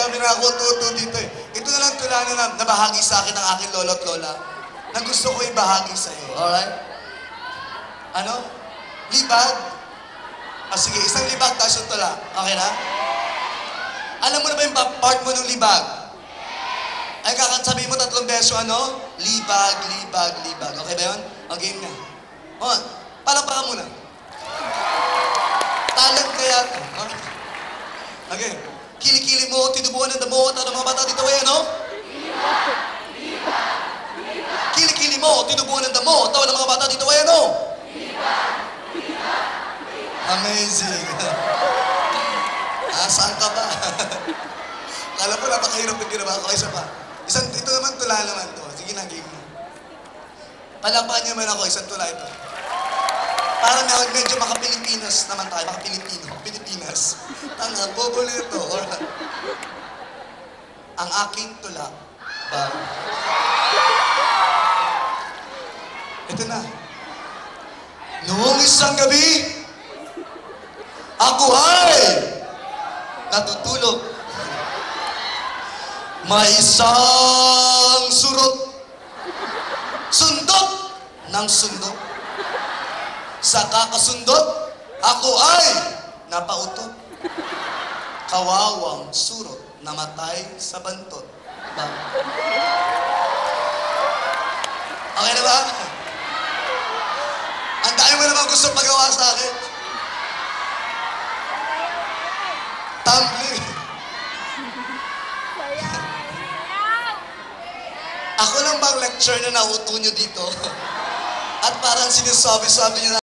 Marami na ako tuto dito eh. Ito na lang tula na nabahagi sa akin ng aking lolo at lola na gusto ko ibahagi sa iyo. Alright? Ano? Libag? Sige, isang libag tapos yung tula. Okay na? Alam mo na ba yung part mo ng libag? Ay, sabihin mo 3 beses ano? Libag, libag, libag. Okay ba yun? Okay na. On. Palakpakan muna. Talent kaya ito. Okay. Kilikili mo, tinubuan ng damo, at mga bata dito ay ano? Kilikili mo, tinubuan ng damo, tawa ng mga bata dito ay ano? Amazing. Saan ka ba? Kala po napakahirap yung ginawa ko. Isa pa. Ito naman tula naman to. Sige na, game mo. Palakpakan niyo naman ako, isang tula ito. Para medyo maka-Pilipinas naman tayo, maka-Pilipino. Pilipinas. Tanga, bobo nito. Ang aking tula. Ito na. Noong isang gabi, ako ay natutulog. May isang surot. Sundot ng sundot. Sa kakasundot, ako ay napautot. Kawawang surot, namatay sa bantot. Okay na ba? Ang dami mo naman gusto pagawa sa akin. Tumbling. Ako lang bang lecture na nauto nyo dito? At parang sinasabi-sabi nyo na